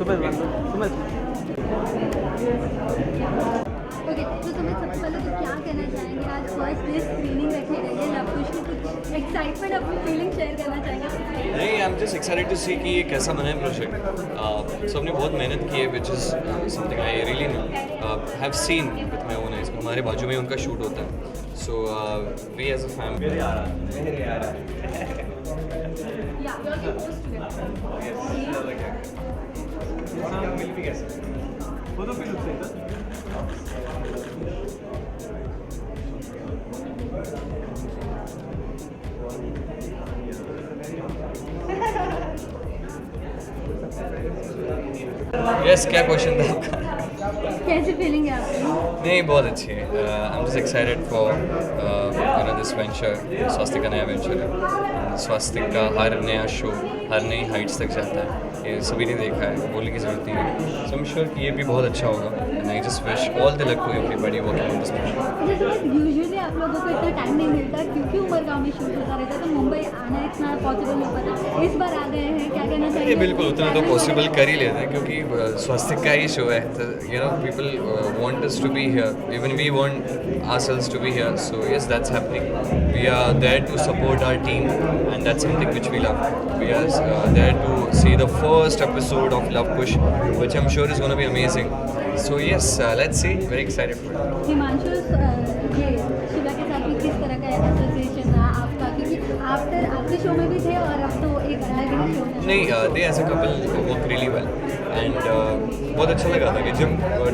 Sumit Sumit okay, तो तुम्हें सबसे पहले तो क्या कहना चाहेंगे? आज फर्स्ट डे स्क्रीनिंग रखी गई है लव कुश की, कुछ एक्साइटमेंट अपनी फीलिंग शेयर करना चाहेंगे? नहीं, I am just excited to see कि ये कैसा बना है प्रोजेक्ट। सबने बहुत मेहनत की है, which is something I really have seen with my own eyes. हमारे बाजू में उनका शूट होता है, so we as a family या you're supposed to. फोटो भी लुक सही यस, क्या क्वेश्चन था आपका? कैसी फीलिंग है आपकी? नहीं, बहुत अच्छी है। I am just excited for this venture. Swastik का नया वेंचर है। स्वास्तिक का हर नया शो हर नई हाइट्स तक जाता है, ये सभी ने देखा है, बोलने की ज़रूरत नहीं है। सो आई एम श्योर कि ये भी बहुत अच्छा होगा, and I just wish all the luck to everybody working on this project. जैसे यूजुअली आप लोगों को इतना टाइम नहीं मिलता क्योंकि उमरगांव में शूट होता रहता है, तो मुंबई आना इतना पॉसिबल नहीं पता, इस बार आ गए हैं, क्या कहना चाहिए? ये बिल्कुल उतना तो पॉसिबल कर ही लेते हैं, क्योंकि स्वास्तिक का ही शो है। You know, people want us to be here, even we want ourselves to be here, so yes, that's happening. We are there to support our team, and that's something which we love. We are there to see the first episode of Love Kush, which I'm sure is going to be amazing. So yes, let's see, very excited for it. Himanshu, ये शिवा के साथ भी किस तरह का association रहा आपका? क्योंकि आफ्टर आपके शो में भी थे और अब तो एक अलग ही शो में। नहीं, they as a couple work really well, and बहुत अच्छा लगा था कि जब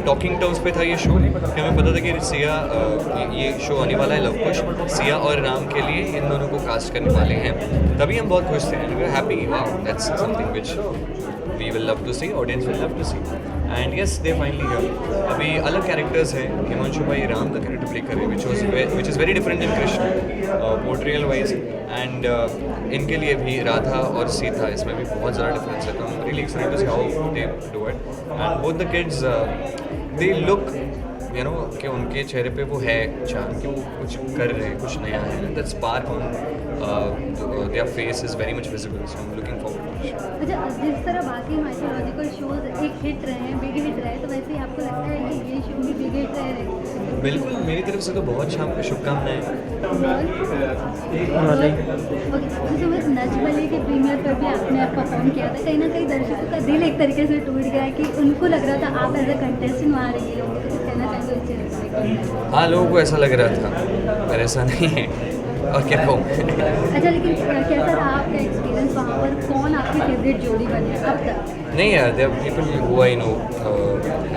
टॉकिंग टर्म्स पे था ये शो, कि हमें पता था कि सिया ये शो आने वाला है लव कुश, सिया और राम के लिए इन दोनों को कास्ट करने वाले हैं, तभी हम बहुत खुश थे and we were happy. Wow, that's something which we will love to see, audience will love to see, and yes, they finally here. अभी अलग कैरेक्टर्स हैं, हिमांशु भाई राम का कैरेक्टर प्ले कर रहे हैं, which is very different in Krishna portrayal wise, and इनके लिए भी राधा और सीता, इसमें भी बहुत ज़्यादा डिफरेंस है, तो हम really excited to see how they do it, and both the kids they look, you know, कि उनके चेहरे पे वो है चाह कि वो कुछ कर रहे हैं, कुछ नया है, that spark on their face is very much visible, so I am looking forward to it. अच्छा, जिस तरह बाकी माइथोलॉजिकल शोज एक हिट रहे हैं, बिग हिट रहे, तो वैसे ही आपको लगता है कि ये शो भी बिग हिट रहे? बिल्कुल, मेरी तरफ से तो बहुत शुभकामनाएं। ओके, तो सुमित, नच बलिए के प्रीमियर पर भी आपने परफॉर्म किया था, कहीं ना कहीं दर्शकों का दिल एक तरीके से टूट गया कि उनको लग रहा था आप एज अ कंटेस्टेंट वहाँ रही लोगों को, कुछ कहना चाहेंगे उस चीज़ में? हाँ, लोगों को ऐसा लग रहा था, पर ऐसा नहीं है, और क्या कहूँ। अच्छा, लेकिन कैसा रहा आपका एक्सपीरियंस वहाँ पर? कौन आपकी फेवरेट जोड़ी बने अब तक? नहीं यार, there are people who I know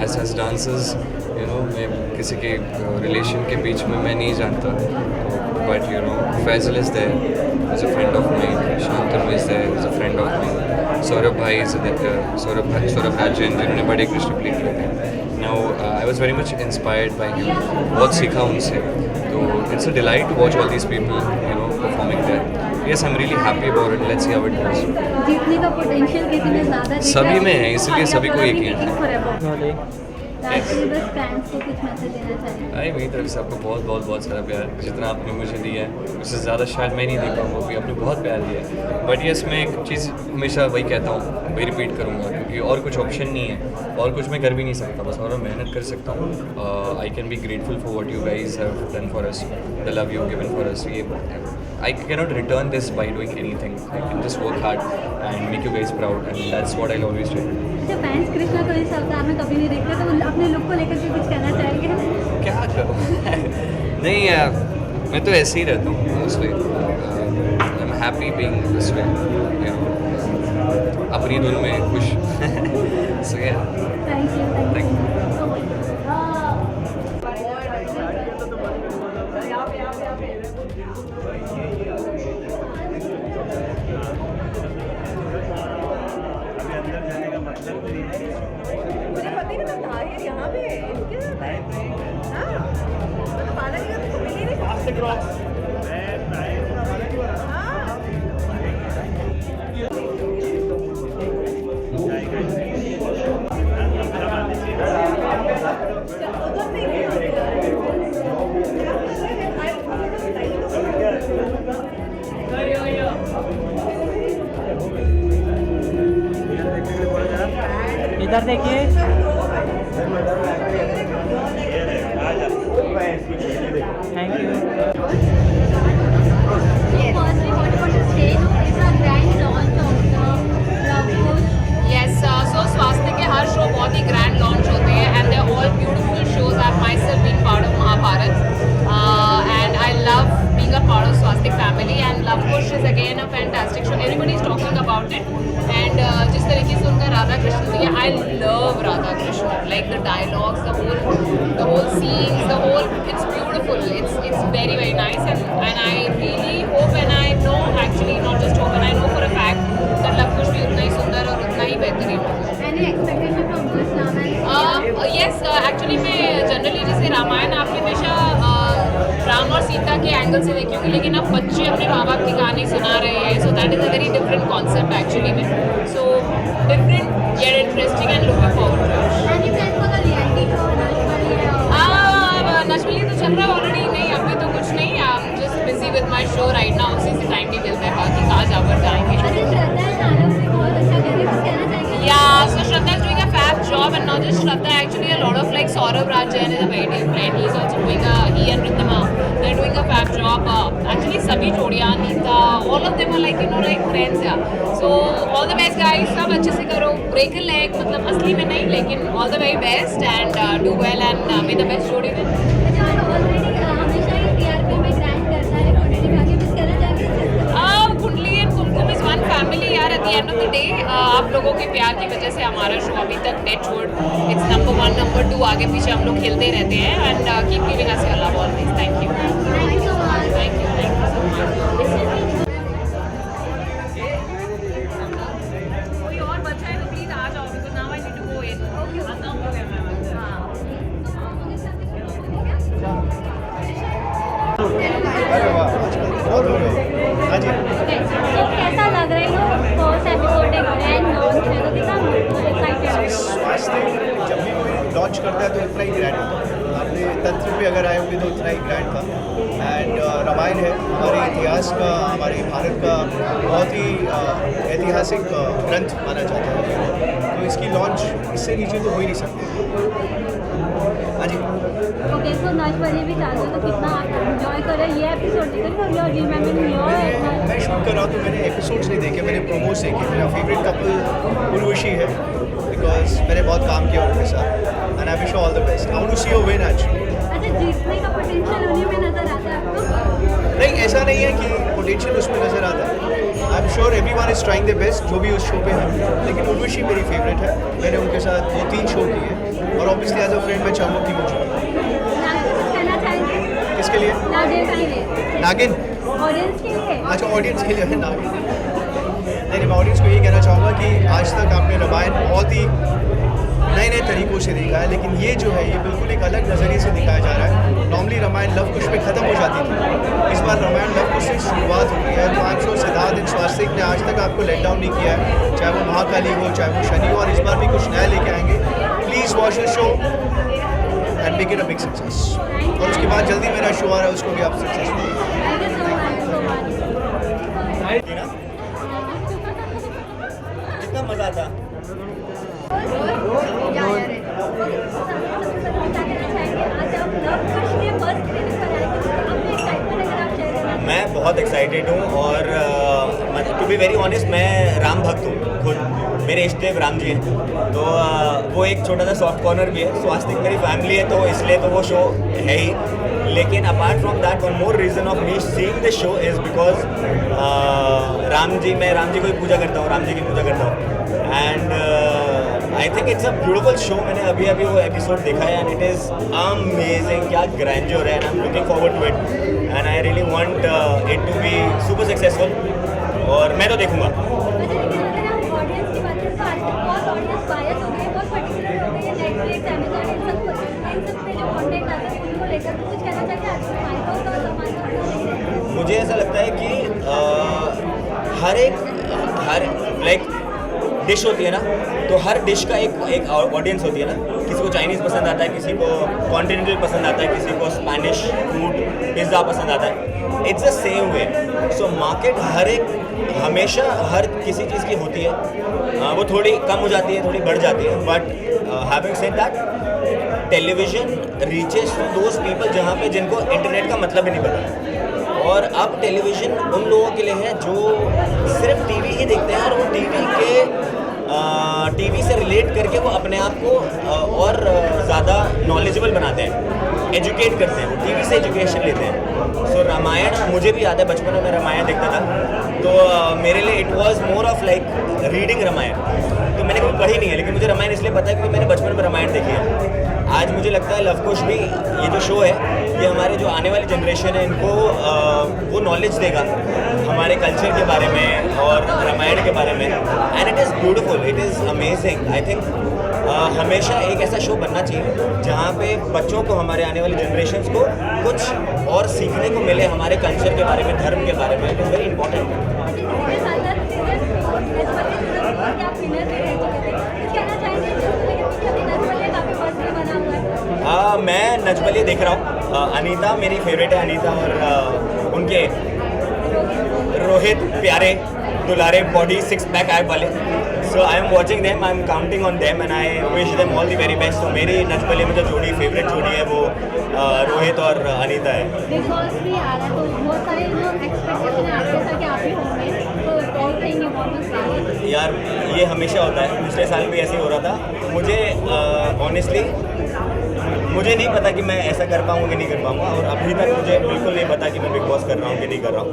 as dancers, you know, मैं किसी के रिलेशन के बीच में मैं नहीं जानता, but you know, Faizal is there, is a friend of mine, Shantanu is there, is a friend of mine, Saurabh भाई इज़ सौरभ राजन, जिन्होंने बड़े कृष्ण प्ले किए थे। Now I was very much inspired by him, बहुत सीखा उनसे, तो it's a delight to watch all these people, you know, performing there. Yes, I am really happy about it, let's see how it goes. जीतने का potential किसी में ज़्यादा दिख रहा सभी में है, इसलिए सभी को एक ही है। एक्चुअली बस फैंस को कुछ मैसेज देना चाहिए? अरे मेरी तरफ से आपको बहुत बहुत बहुत सारा प्यार, जितना आपने मुझे दिया है उससे ज़्यादा शायद मैं नहीं दे पाऊँगा, भी आपने बहुत प्यार दिया है। बट यस, मैं एक चीज़ हमेशा वही कहता हूँ, वही रिपीट करूँगा, क्योंकि और कुछ ऑप्शन नहीं है, और कुछ मैं कर भी नहीं सकता, बस और मेहनत कर सकता हूँ। I can be grateful for what you guys have done for us, the love you given for us. ये I cannot return this by doing anything. I can just work hard and make you guys proud, and that's what I'll always do. अच्छा, fans Krishna को इस अवतार में कभी नहीं देखते, तो अपने लुक को लेकर के कुछ कहना चाहेंगे? क्या करूँ? नहीं यार, मैं तो ऐसे ही रहता हूँ mostly. I am happy being this way, you know, अपनी धुन में खुश। सो या, थैंक यू, थैंक यू। मुझे पता ही नहीं था ये यहाँ पे है, इनके साथ है। हाँ, मतलब बालाजी का तो मिल ही नहीं सकता। हाँ। उधर नहीं इधर देखिए। Thank you. Firstly, what about the stage? It's a grand launch of the Love Yes, so स्वास्थ्य के हर शो बहुत ही ग्रैंड लॉन्च होते हैं and they are all beautiful shows. I have myself been part of Mahabharat and I love being a part of Swastik family and Luv Kush is again a fantastic show. Everybody is talking about it and जिस तरीके से उनका राधा कृष्ण दिया, I love Radha Krishna. Like the dialogues, the whole scenes, the whole, it's beautiful. It's very very nice and I really hope and I know, actually not just hope and I know for a fact that Luv Kush भी उतना ही सुंदर और उतना ही बेहतरीन होगा. Any expectation from this now? Yes, actually मैं generally जैसे रामायण आप हमेशा राम और सीता के एंगल से देखी होंगी, लेकिन अब बच्चे अपने माँ बाप की कहानी सुना रहे हैं, so that is a very different concept actually में. So different yet interesting and looking forward to it. Any plan for the reality show? नशबली तो चल रहा है ऑलरेडी. नहीं, अभी तो कुछ नहीं. I am just busy with my show right now. उसी से टाइम नहीं मिलता है, बाकी कहाँ जाकर जाएंगे. अरे श्रद्धा है, नारद भी बहुत अच्छा कर रही है, कुछ कहना चाहेंगे? Yeah, so Shraddha is doing a fab job, and not just Shraddha, actually a lot of like Saurabh Raj Jain is a very dear friend. He's also doing he and Riddhima, they're doing a fab job. Actually sabhi jodiyan, Neeta, all of them are like, you know, like friends, yeah. So all the best guys, सब अच्छे से करो. Break a leg, मतलब असली में नहीं, लेकिन all the very best and do well and may the best जोड़ी win. अच्छा, already हमेशा ही TRP में ग्रैंड करता है कुंडली भाग्य, कुछ कहना चाहेंगे इस चीज़ पर? Kundali and Kumkum is one family यार. At the end of the day आप लोगों के प्यार की वजह से हमारा शो अभी तक डेट छोड़, इट्स नंबर 1 नंबर 2 आगे पीछे हम लोग खेलते रहते हैं and keep giving us your love always. Thank you. Thank you so much. Thank you so much. कोई और बच्चा है तो प्लीज आ जाओ, because now I need to go in. Okay, आता हूँ मैं. बहुत हो गए। हाँ जी, तो कैसा लग रहा है? फर्स्ट एपिसोड एक ग्रैंड लॉन्च है, तो कितना एक्साइटेड है? स्वास्थ्य जब भी कोई लॉन्च करता है तो इतना ही ग्रैंड होता है. आपने तंत्र पे अगर आए होंगे तो इतना ही ग्रैंड था. एंड रामायण है हमारे इतिहास का, हमारे भारत का बहुत ही ऐतिहासिक ग्रंथ माना जाता है, तो इसकी लॉन्च इससे नीचे तो हो ही नहीं सकती. हाँ जी, ओके, सो नशबली भी चालू है, तो कितना आप एंजॉय कर रहे हैं ये एपिसोड देखकर? योर रिमेम्बरिंग योर मैं शूट कर रहा हूँ तो मैंने एपिसोड्स नहीं देखे, मैंने प्रोमोस देखे. मेरा फेवरेट कपल उर्वशी है, बिकॉज मैंने बहुत काम किया उनके साथ and I wish all the best. I want to see you win actually. अच्छा, जीतने का पोटेंशियल उन्हीं में नजर आता है आपको? नहीं, ऐसा नहीं है कि पोटेंशियल उसमें नज़र आता है. I am sure everyone is trying the best जो भी उस शो पे है, लेकिन उर्वशी मेरी फेवरेट है. मैंने उनके साथ 2-3 शो किए और ऑब्वियसली एज अ फ्रेंड मैं चाहूँगा कि मुझे. नागिन कुछ कहना चाहेंगे? किसके लिए? नागिन के लिए, नागिन? ऑडियंस के लिए. अच्छा, ऑडियंस के लिए है नागिन. नहीं, मैं ऑडियंस को यही कहना चाहूँगा कि आज तक आपने रामायण बहुत ही नए नए तरीक़ों से देखा है, लेकिन ये जो है ये बिल्कुल एक अलग नज़रिए से दिखाया जा रहा है. नॉर्मली रामायण लव कुश में ख़त्म हो जाती थी, इस बार रामायण लव कुश से शुरुआत हो गई है. तो आप शो सिद्धार्थ एंड स्वास्तिक ने आज तक आपको लेट डाउन नहीं किया है, चाहे वो महाकाली हो, चाहे वो शनि हो, और इस बार भी कुछ नया लेके आएंगे. Please watch the show and make it a big success. और उसके बाद जल्दी मेरा शो आ रहा है, उसको भी आप successful. Thank you so much, so much. कितना मज़ा आता. मैं बहुत एक्साइटेड हूँ और टू बी वेरी ऑनेस्ट मैं राम भक्त हूँ खुद. मेरे इष्ट देव राम जी हैं, तो वो एक छोटा सा सॉफ्ट कॉर्नर भी है. स्वास्तिक मेरी फैमिली है, तो इसलिए तो वो शो है ही. लेकिन apart from that one more reason of me seeing the show is because मैं राम जी को ही पूजा करता हूँ, राम जी की पूजा करता हूँ. And I think it's a beautiful show. मैंने अभी वो एपिसोड देखा है एंड इट इज़ अमेजिंग. क्या ग्रैंड्योर है and I am looking forward to it and I really want it to be super successful. और मैं तो देखूँगा. ऑडियंस की बात करें तो आजकल बहुत ऑडियंस बायस हो गई है, बहुत पर्टिकुलर हो गई है. नेटफ्लिक्स, अमेजॉन, इन सब पे जो कंटेंट आता है उनको लेकर तो कुछ कहना चाहिए आजकल फायदा होता है समाज. मुझे ऐसा लगता है कि हर लाइक डिश होती है ना, तो हर डिश का एक ऑडियंस होती है ना, किसी को चाइनीज़ पसंद आता है, किसी को कॉन्टिनेंटल पसंद आता है, किसी को स्पेनिश फूड पिज़्ज़ा पसंद आता है। It's the same way. So market हमेशा हर किसी चीज़ की होती है, वो थोड़ी कम हो जाती है, थोड़ी बढ़ जाती है, but having said that television reaches to those people जहाँ पे जिनको इंटरनेट का मतलब ही नहीं पता। और अब टेलीविज़न उन लोगों के लिए है जो सिर्फ टीवी ही देखते हैं और वो टीवी से रिलेट करके वो अपने आप को और ज़्यादा नॉलेजेबल बनाते हैं, एजुकेट करते हैं, वो टीवी से एजुकेशन लेते हैं। सो रामायण मुझे भी याद है, बचपन में मैं रामायण देखता था, तो मेरे लिए it was more of like reading Ramayana. तो मैंने कभी पढ़ी नहीं है, लेकिन मुझे रामायण इसलिए पता है क्योंकि मैंने बचपन में रामायण देखी है। आज मुझे लगता है लव कुश भी, ये जो शो है, ये हमारे जो आने वाली जनरेशन है इनको वो नॉलेज देगा हमारे कल्चर के बारे में और रामायण के बारे में। And it is beautiful, it is amazing. I think हमेशा एक ऐसा शो बनना चाहिए जहाँ पे बच्चों को, हमारे आने वाली जनरेशन्स को कुछ और सीखने को मिले हमारे कल्चर के बारे में, धर्म के बारे में। It is very important. मैं नजबलिए देख रहा हूँ। अनीता मेरी फेवरेट है, अनीता और उनके रोहित प्यारे दुलारे बॉडी 6 पैक ऐप वाले। So I am watching them, I am counting on them and I wish them all the very best. तो मेरी नजबलिए में जो जोड़ी फेवरेट जोड़ी है वो रोहित और अनीता है। बिग बॉस भी आ रहा है तो बहुत सारे एक्सपेक्टेशन है आपके साथ कि आप भी होंगे, तो और थिंग यू वांट टू से? यार ये हमेशा होता है, पिछले साल भी ऐसे ही हो रहा था। मुझे ऑनेस्टली मुझे नहीं पता कि मैं ऐसा कर पाऊँगा कि नहीं कर पाऊँगा, और अभी तक मुझे बिल्कुल नहीं पता कि मैं बिग बॉस कर रहा हूँ कि नहीं कर रहा हूँ।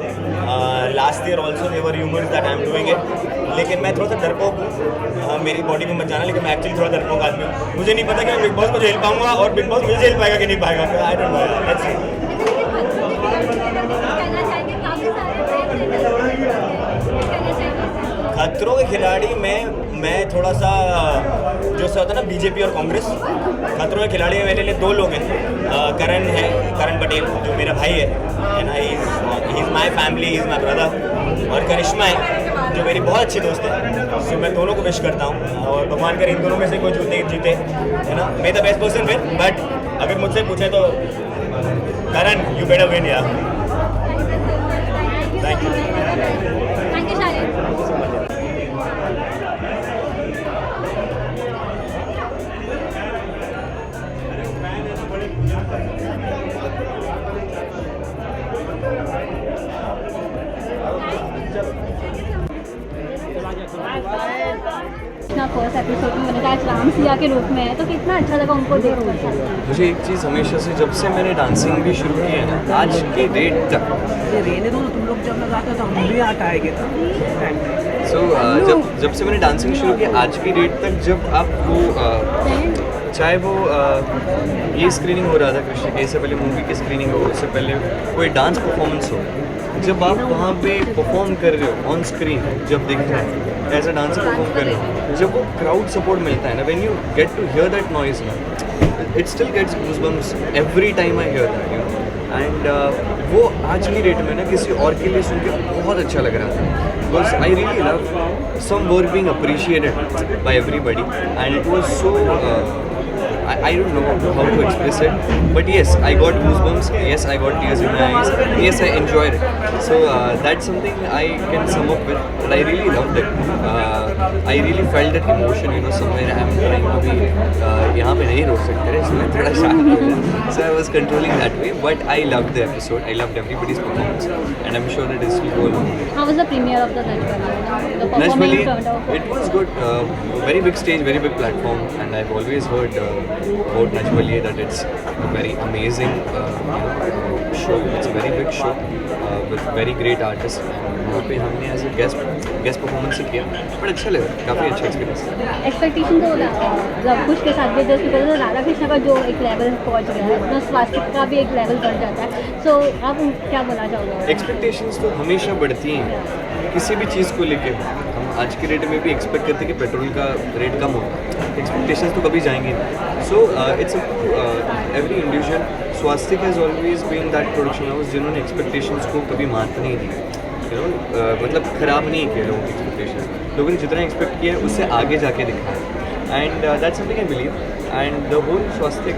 Last year also there rumours that I am doing it, लेकिन मैं थोड़ा सा डरपोक हूँ। मेरी बॉडी में मत जाना, लेकिन मैं एक्चुअली थोड़ा डरपोक आदमी हूँ। मुझे नहीं पता कि मैं बिग बॉस को झेल पाऊँगा और बिग बॉस मुझे झेल पाएगा कि नहीं पाएगा। I don't know, let's see. खतरों के खिलाड़ी में मैं थोड़ा सा जो सा होता है ना बीजेपी और कांग्रेस, खतरों के खिलाड़ी में मेरे लिए 2 लोग हैं। करण है, करण पटेल जो मेरा भाई है, and he is my family, he is my brother. और करिश्मा है जो मेरी बहुत अच्छी दोस्त है। सो मैं दोनों को विश करता हूँ और भगवान करे इन दोनों में से कोई जीते, है ना। मे the best person win, but अगर मुझसे पूछे तो करण यू बेटर विन यार। Thank you. Thank you Shalini. First episode में मैंने कहा आज राम सिया के रूप में है, तो कितना अच्छा लगा उनको देखकर। मुझे एक चीज़ हमेशा से, जब से मैंने डांसिंग भी शुरू की है ना, आज की डेट तक, रहने दो, तुम लोग जब लगाते हो तो हम भी हट आएंगे। सो जब से मैंने डांसिंग शुरू की आज की डेट तक, जब आप वो चाहे वो ये स्क्रीनिंग हो रहा था कृष्ण के, इससे पहले मूवी की स्क्रीनिंग हो, उससे पहले कोई डांस परफॉर्मेंस हो, जब आप वहाँ पे परफॉर्म कर रहे हो ऑन स्क्रीन, जब दिख रहा है एज अ डांसर परफॉर्म कर रहे हो, जब वो क्राउड सपोर्ट मिलता है ना, when you get to hear that noise ना, it still gets goosebumps every time I hear that, you know. And वो आज की डेट में ना किसी और के लिए सुन के बहुत अच्छा लग रहा था, because I really love some work being appreciated by everybody, and it was so I don't know how to express it, but yes, I got goosebumps, yes, I got tears in my eyes, yes, I enjoyed it. So that's something I can sum up with, but I really loved it. I really felt that emotion, you know, somewhere I'm trying to be, यहाँ पे नहीं रोक सकते थे, इसलिए थोड़ा शांत हो गया. So I was controlling that way, but I loved the episode, I loved everybody's performance, and I'm sure that it will go along. How was the premiere of the Najbali? The performance Najbali, turned out. it was good, very big stage, very big platform, and I've always heard about Najbali that it's a very amazing show. It's a very big show with very great artists. वहाँ पे हमने as a guest performance किया, but अच्छा लगा, काफ़ी अच्छा experience. Expectation तो love कुश के साथ भी जस्ट बिकॉज राधा कृष्ण का जो एक लेवल पहुँच गया है, उतना स्वास्थ्य का भी एक लेवल बढ़ जाता है। सो आप क्या बोलना चाहोगे? एक्सपेक्टेशंस तो हमेशा बढ़ती हैं किसी भी चीज़ को लेके। हम आज के रेट में भी एक्सपेक्ट करते हैं कि पेट्रोल का रेट कम होगा, एक्सपेक्टेशंस तो कभी जाएंगे नहीं। So it's every individual. Swastik has always been that production house जिन्होंने एक्सपेक्टेशंस को कभी मात नहीं दी, यू नो, मतलब ख़राब नहीं किया लोगों की एक्सपेक्टेशंस। लोगों ने जितना एक्सपेक्ट किया है उससे आगे जाके दिखाया। and that's something I believe. And the whole Swastik,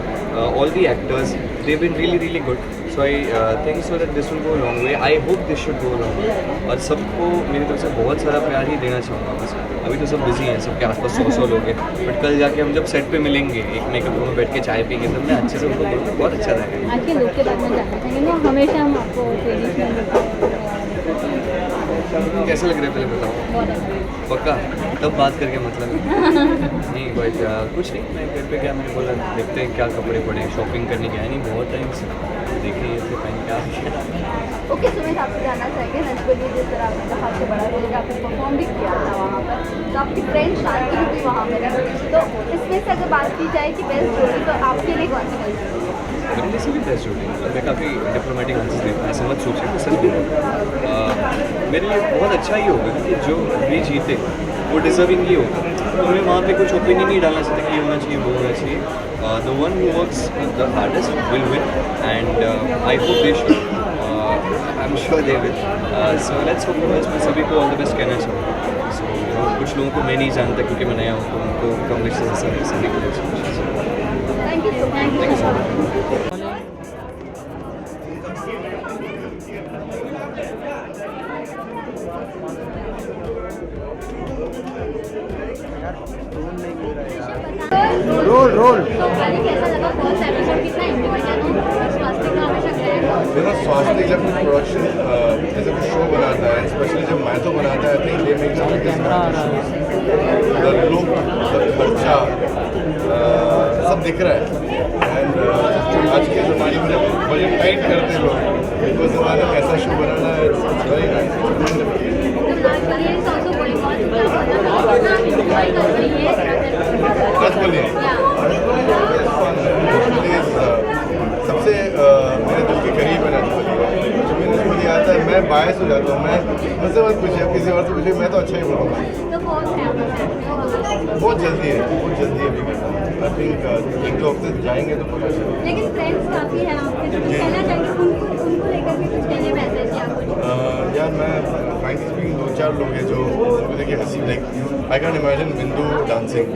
all the actors, they've been really good. So I think so that this will go a long way. I hope this should go a long way. और सबको मेरी तरफ से बहुत सारा प्यार ही देना चाहूँगा बस. अभी तो सब बिजी हैं, सबके आसपास 100 लोग हैं, बट कल जाके हम जब सेट पे मिलेंगे, एक मेकअप रूम में बैठ के चाय पियेंगे, तब मैं अच्छे से उनको बोलूँगा, बहुत अच्छा रहेगा. आज के लुक के बारे में जानना चाहेंगे ना, हमेशा हम आपको ट्रेडिशनल कैसे लग रहे हैं पहले बताओ. बहुत अच्छा. पक्का तब बात करके मतलब नहीं. बट कुछ नहीं, मैं घर पे गया, मैंने बोला देखते हैं क्या कपड़े पड़े, शॉपिंग करने गया नहीं बहुत टाइम से, देखिए ये पहन के आ गया. ओके, सुमित आपसे जानना चाहेंगे नच बलिए जिस तरह आपने कहा सबसे बड़ा रोल आपने परफॉर्म भी किया था वहाँ पर, तो आपकी फ्रेंड शादी भी वहाँ पर है, तो इसमें से अगर बात की जाए कि बेस्ट जोड़ी तो आपके लिए कौन सी है? मेरे लिए सभी बेस्ट जोड़ी. मैं काफ़ी डिप्लोमेटिक आंसर देता हूँ, ऐसा मत सोचिए, मैं सच बोलूँ. मेरे लिए बहुत अच्छा ही होगा कि जो भी जीते वो डिजर्विंग ही होगा. तो मैं वहाँ पे कुछ ओपिनियन नहीं डालना चाहता कि ये होना चाहिए वो होना चाहिए. The one who works the hardest will win, and I hope they should. I am sure they will. So let's hope. मैं सभी को ऑल द बेस्ट कहना चाहूँगा. सो कुछ लोगों को मैं नहीं जानता क्योंकि मैं नया हूँ, तो उनको कम विशेष सभी को thank you so much. Role तो खाली कैसा लगा फर्स्ट एपिसोड, कितना एंजॉय किया तुम? स्वास्थ्य का हमेशा ग्रैंड स्वास्थ्य जब प्रोडक्शन जैसे कुछ शो बनाता है, स्पेशली जब मैथो बनाता है, आई थिंक दे मेक लुक, खर्चा सब दिख रहा है. एंड आज के ज़माने में जब बजट टाइट करते हैं लोग, तो ज़माने में ऐसा शो बनाना है वेरी सबसे मेरे दिल के करीब है नच बलिए. जो मेरे नच बलिए आता है मैं बायस हो जाता हूँ. मैं मुझसे मत पूछिए, किसी और से पूछिए, मैं तो अच्छा ही बोलूँगा. बहुत जल्दी है अभी करना. आई थिंक 1-2 हफ्ते जाएंगे तो पता चलेगा. लेकिन फ्रेंड्स काफ़ी हैं आपके, तो कुछ कहना चाहेंगे उनको लेकर के, कुछ कहने मैसेज या कुछ? यार मैं फ्रैंकली स्पीकिंग 2-4 लोग हैं जो देखिए हंसी, लाइक आई कैन इमेजिन बिंदु डांसिंग.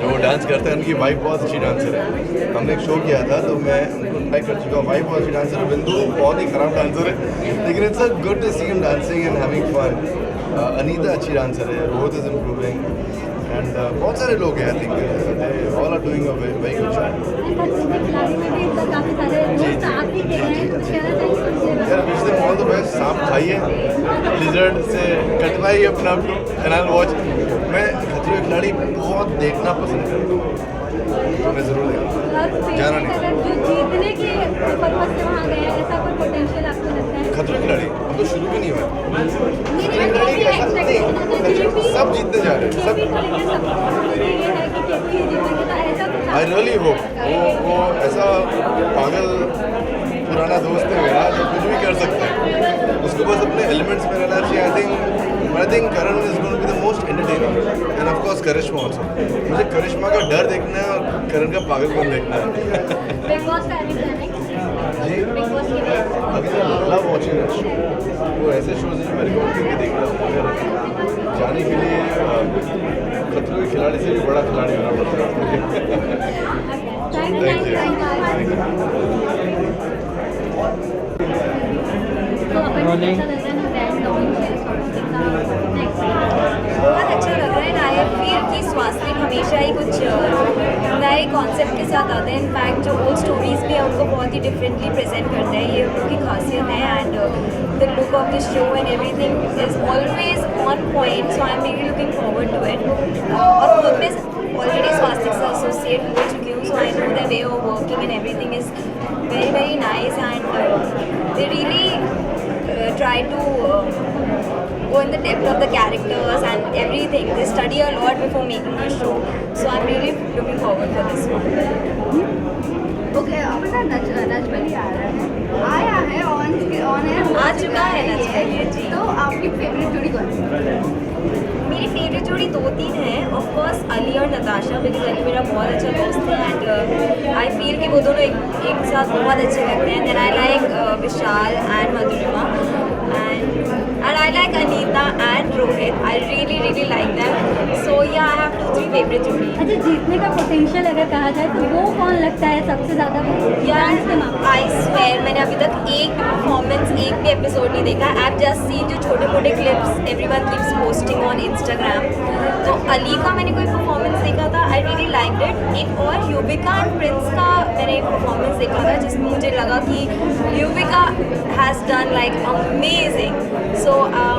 जो वो डांस करते हैं, उनकी वाइफ बहुत अच्छी डांसर है. हमने एक शो किया था तो मैं उनको ट्राई कर चुका हूँ. वाइफ बहुत अच्छी डांसर है, बिंदु बहुत ही खराब डांसर है, लेकिन it's a good to see him dancing and having fun. Anita अच्छी डांसर है, रोहित इज इम्प्रूविंग, एंड बहुत सारे लोग हैं. I think they all are doing a very good यार. Wish them all the best. सांप खाइए, लिजर्ड से कटवाइए अपना एंड आई विल वॉच. मैं खतरों के खिलाड़ी बहुत देखना पसंद करता हूँ, तो मैं ज़रूर देखूँगा. जाना नहीं. जीतने के पर्पस से वहाँ गए, ऐसा कोई पोटेंशियल आपको लगता है? खतरों के खिलाड़ी अब तो शुरू भी नहीं हुआ. खतरों के खिलाड़ी ऐसा नहीं, सब जीतने जा रहे हैं, सब. आई रियली होप वो ऐसा पागल पुराना दोस्त है मेरा जो कुछ भी कर सकता है. उसको बस अपने एलिमेंट्स में रहना चाहिए. I think Karan is going to be the most entertaining, and of course Karishma also. मुझे करिश्मा का डर देखना है और करण का पागलपन देखना है. जी अभी तो लव वॉचिंग दैट शो. वो ऐसे शोज हैं जो मैं रिकॉर्ड करके देख रहा हूँ. जाने के लिए खतरों के खिलाड़ी से भी बड़ा खिलाड़ी होना पड़ता है. Thank you. तो अपन को कैसा लग रहा है ना ब्रांड लॉन्च है स्वास्थ्य का नेक्स्ट? बहुत अच्छा लग रहा है. आई फील कि स्वास्थ्य हमेशा ही कुछ नए कॉन्सेप्ट के साथ आते हैं. इनफैक्ट जो ओल्ड स्टोरीज भी है उनको बहुत ही डिफरेंटली प्रेजेंट करते हैं, ये उनकी खासियत है. And the look of the show and everything is always on point, so I am really looking forward to it. और खुद में ऑलरेडी स्वास्थ्य से एसोसिएट हो चुकी हूँ, so I know the way of working and everything is very nice, and they really try to go in the depth of the characters and everything. They study a lot before making the show, so I'm really looking forward for this one. Okay, अपना नच बलिए आया है on air आ चुका है नच बलिए जी. तो आपकी favourite जोड़ी कौन सी? मेरी फेवरेट जोड़ी 2-3 हैं. ऑफ कोर्स अली और नताशा, बिकॉज अली मेरा बहुत अच्छा दोस्त है एंड आई फील कि वो दोनों एक साथ बहुत अच्छे लगते हैं. Then I like Vishal and Madhurima, and I like Anita and Rohit. I really like them. So yeah, I have 2-3 favourite जोड़ी है। अच्छा, जीतने का पोटेंशियल अगर कहा जाए तो वो कौन लगता है सबसे ज़्यादा डांस के मामले? आई स्वेयर मैंने अभी तक एक भी परफॉर्मेंस, एक भी एपिसोड नहीं देखा। आई हैव जस्ट सीन जो छोटे मोटे clips everyone keeps posting on Instagram. तो अली का मैंने कोई परफॉर्मेंस देखा था, आई रियली लाइक्ड इट। एक और युविका एंड प्रिंस का मैंने एक परफॉर्मेंस देखा था जिसमें मुझे लगा कि Yuvika has done like amazing. So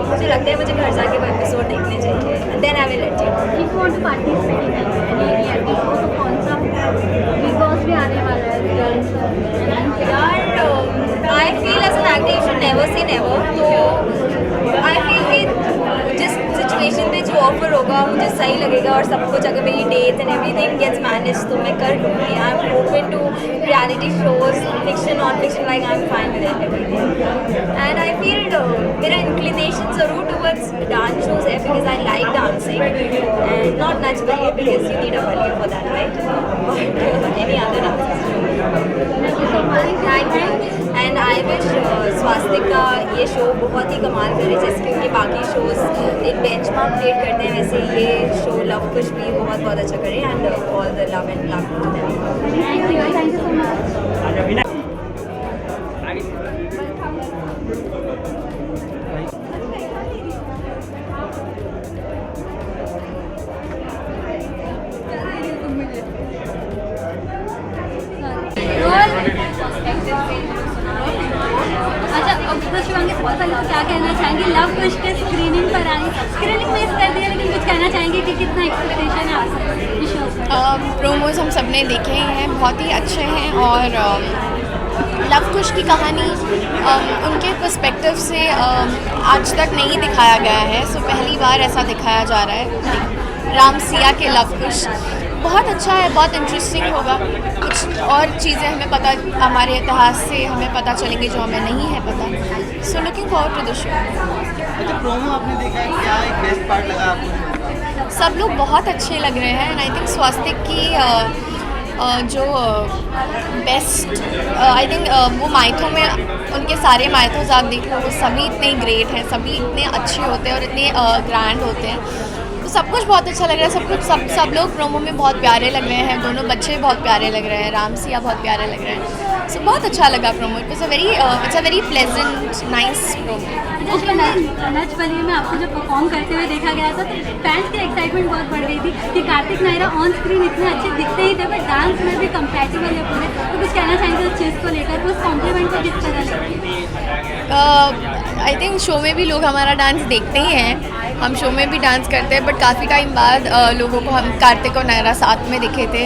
मुझे लगता है मुझे घर जाके वो एपिसोड देखने चाहिए। Then I will let you know. If you want to participate in any episode तो कौन सा? बिग बॉस भी आने वाला है यार I feel as an actor you should never say never. तो आई फील कि जिस सिचुएशन पे जो ऑफर होगा मुझे सही लगेगा और सब कुछ, अगर मेरी dates and everything gets manage तो मैं कर लूँगी। I am open to reality shows, fiction non fiction, like I am fine with everything. And I feel मेरा इंक्लिनेशन ज़रूर टुवर्ड्स डांस शोज है because I like dancing and not Nach Baliye because you need a baliye for that, right? But any other dances. Thank you and I wish Swastik का ये show बहुत ही कमाल करे जैसे कि उनके बाकी शोज एक बेंचमार्क क्रिएट करते हैं, वैसे ये शो लव कुश भी बहुत बहुत अच्छा करे। And all the love and love to them. Thank you so much. अच्छा, अब तो शिवांगी सबसे पहले तो क्या कहना चाहेंगे? लव कुश के स्क्रीनिंग पर आई, स्क्रीनिंग मिस कर दिया लेकिन कुछ कहना चाहेंगे कि कितना एक्सपेक्टेशन है आपसे इस शो पर? प्रोमोज हम सब ने देखे ही हैं, बहुत ही अच्छे हैं। और लव कुश की कहानी उनके पर्सपेक्टिव से आज तक नहीं दिखाया गया है। सो पहली बार ऐसा दिखाया जा रहा है। राम सिया के लव कुश बहुत अच्छा है, बहुत इंटरेस्टिंग होगा। कुछ और चीज़ें हमें पता, हमारे इतिहास से हमें पता चलेंगी जो हमें नहीं है पता। So looking forward to the show. अच्छा, प्रोमो आपने देखा है, क्या एक बेस्ट पार्ट लगा आपको? सब लोग बहुत अच्छे लग रहे हैं एंड आई थिंक स्वास्तिक की जो बेस्ट आई थिंक वो माइथों में उनके सारे माइथोज आप देख लो, वो सभी इतने ग्रेट हैं, सभी इतने अच्छे होते हैं और इतने ग्रैंड होते हैं। तो सब कुछ बहुत अच्छा लग रहा है। सब कुछ सब लोग प्रोमो में बहुत प्यारे लग रहे हैं। दोनों बच्चे बहुत प्यारे लग रहे हैं, राम सिया बहुत प्यारे लग रहे हैं। सो बहुत अच्छा लगा promo. It's a very pleasant nice promo. Nach Baliye में आपको जब परफॉर्म करते हुए देखा गया था तो फैंस की एक्साइटमेंट बहुत बढ़ गई थी कि कार्तिक नायरा ऑन स्क्रीन इतने अच्छे दिखते ही थे बट डांस में भी कंपैटिबल है पूरे। तो कुछ कहना चाहेंगे उस चीज़ को लेकर, उस कॉम्प्लीमेंट को किस तरह से? आई थिंक शो में भी लोग हमारा डांस देखते ही हैं, हम शो में भी डांस करते हैं। बट काफ़ी टाइम बाद लोगों को हम कार्तिक और नायरा साथ में दिखे थे।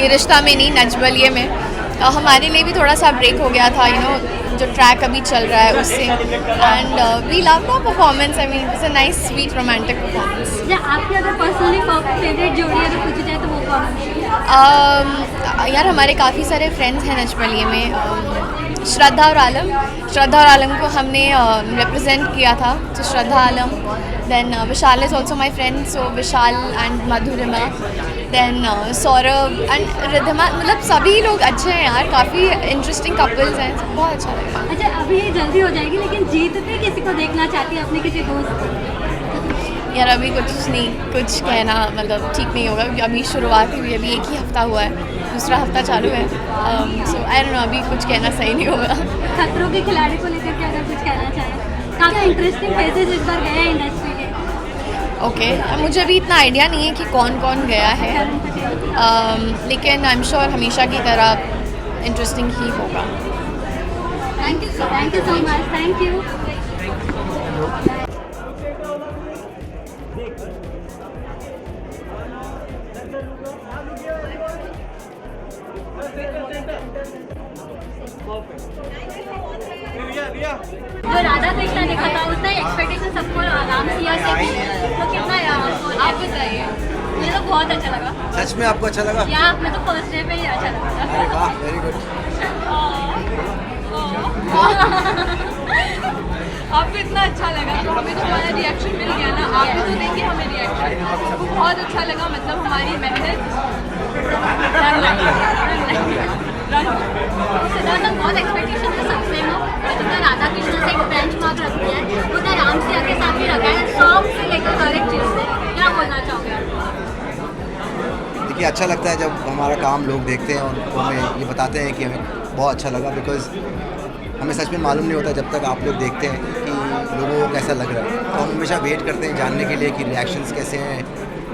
ये रिश्ता में नहीं, नच बलिए में हमारे लिए भी थोड़ा सा ब्रेक हो गया था, यू नो, जो ट्रैक अभी चल रहा है उससे। And we love the performance. I mean it's a nice sweet romantic performance. या आपकी अगर पर्सनली फेवरेट जोड़ी अगर पूछी जाए तो वो कौन है? यार हमारे काफ़ी सारे फ्रेंड्स हैं नच बलिए में। श्रद्धा और आलम को हमने रिप्रेजेंट किया था। तो Shraddha Alam, then Vishal is also my friend, so Vishal and Madhurima, then Saurabh and Ridhima. मतलब सभी लोग अच्छे हैं यार, काफ़ी इंटरेस्टिंग कपल्स हैं, बहुत अच्छा लगा। अच्छा, अभी ये जल्दी हो जाएगी लेकिन जीतते किसी को देखना चाहती है अपने किसी दोस्त? यार अभी कुछ नहीं, कुछ कहना मतलब ठीक नहीं होगा क्योंकि अभी शुरुआत हुई, अभी एक ही हफ्ता हुआ है, दूसरा हफ्ता चालू है। सो आई डोंट नो, अभी कुछ कहना सही नहीं होगा। खतरों के खिलाड़ी को लेकर के अगर कुछ कहना चाहें? काफ़ी इंटरेस्टिंग फेजेस इस बार गए हैं इंडस्ट्री के। ओके, मुझे अभी इतना आइडिया नहीं है कि कौन कौन गया है, लेकिन आई एम श्योर हमेशा की तरह इंटरेस्टिंग ही होगा। Thank you so much. Thank you. जो राधा कृष्णा देखा था उतना एक्सपेक्टेशन सबको राम सिया से थी, तो कितना आप बताइए? मुझे तो बहुत अच्छा लगा। सच में आपको अच्छा लगा? या मैं तो फर्स्ट डे पे ही अच्छा लगा। अरे वाह, वेरी गुड। आपको इतना अच्छा लगा तो हमें तो हमारा रिएक्शन मिल गया ना, आप भी तो देंगे हमें रिएक्शन। आपको बहुत अच्छा लगा, मतलब हमारी मेहनत बहुत एक्सपेक्टेशन है सबसे में, जितना राधा कृष्ण से एक बेंच मार्क रखते हैं उतना राम सिया के साथ भी रखा है, सॉन्ग से लेकर हर एक चीज़ से। क्या बोलना चाहोगे? कि अच्छा लगता है जब हमारा काम लोग देखते हैं और हमें ये बताते हैं कि हमें बहुत अच्छा लगा, बिकॉज़ हमें सच में मालूम नहीं होता जब तक आप लोग देखते हैं कि लोगों को कैसा लग रहा है। तो हम हमेशा वेट करते हैं जानने के लिए कि रिएक्शंस कैसे हैं,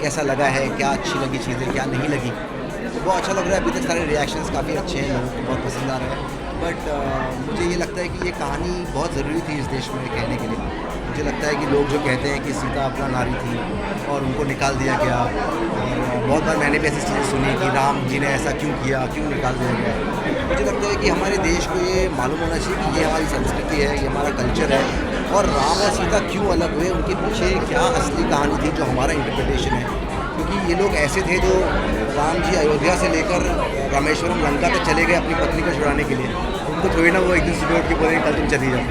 कैसा लगा है, क्या अच्छी लगी चीज़ें, क्या नहीं लगी। तो बहुत अच्छा लग रहा है, अभी तक सारे रिएक्शंस काफ़ी अच्छे हैं, लोगों को बहुत पसंद आ रहा है। बट मुझे ये लगता है कि ये कहानी बहुत ज़रूरी थी इस देश में कहने के लिए। मुझे लगता है कि लोग जो कहते हैं कि सीता अपना नारी थी और उनको निकाल दिया गया, और बहुत बार मैंने भी ऐसी चीज़ें सुनी कि राम जी ने ऐसा क्यों किया, क्यों निकाल दिया गया। मुझे लगता है कि हमारे देश को ये मालूम होना चाहिए कि ये हमारी संस्कृति है, ये हमारा कल्चर है, और राम और सीता क्यों अलग हुए, उनके पीछे क्या असली कहानी थी जो हमारा इंटरप्रिटेशन है। क्योंकि ये लोग ऐसे थे जो राम जी अयोध्या से लेकर रामेश्वरम लंका तक चले गए अपनी पत्नी को छुड़ाने के लिए। उनको थोड़ी ना वो एक दिन सुबह उठ के बोले कल तुम चली जाओ,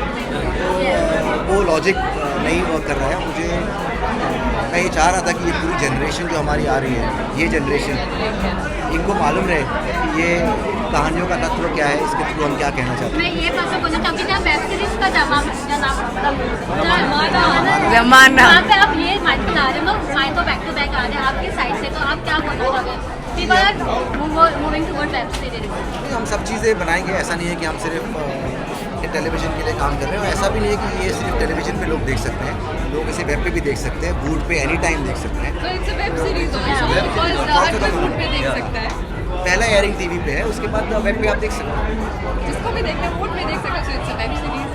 तो वो लॉजिक नहीं वर्क कर रहा है। मैं ये चाह रहा था कि ये पूरी जनरेशन जो हमारी आ रही है, ये जनरेशन, इनको मालूम रहे कि ये कहानियों का तत्व क्या है, इसके थ्रू हम क्या कहना चाहते हैं। मैं ये बात बोलना चाहूँगी कि वेब सीरीज का जमाना वहाँ पे आप ये माइक बना रहे हो, माइक तो बैक टू बैक आ रहे हैं आपकी साइड से, तो आप क्या बोलना चाहोगे? People are moving toward web series. हम सब चीज़ें बनाएंगे, ऐसा नहीं है कि हम सिर्फ टेलीविज़न के लिए काम कर रहे हैं, ऐसा भी नहीं है कि ये सिर्फ टेलीविज़न पे लोग देख सकते हैं, लोग इसे वेब पे भी देख सकते हैं, बूट पे एनी टाइम देख सकते हैं। पहला एयरिंग टीवी पे है, उसके बाद वेब पे आप देख सकते हैं, जिसको भी देखना बूट पे देख सकते हैं, वेब सीरीज।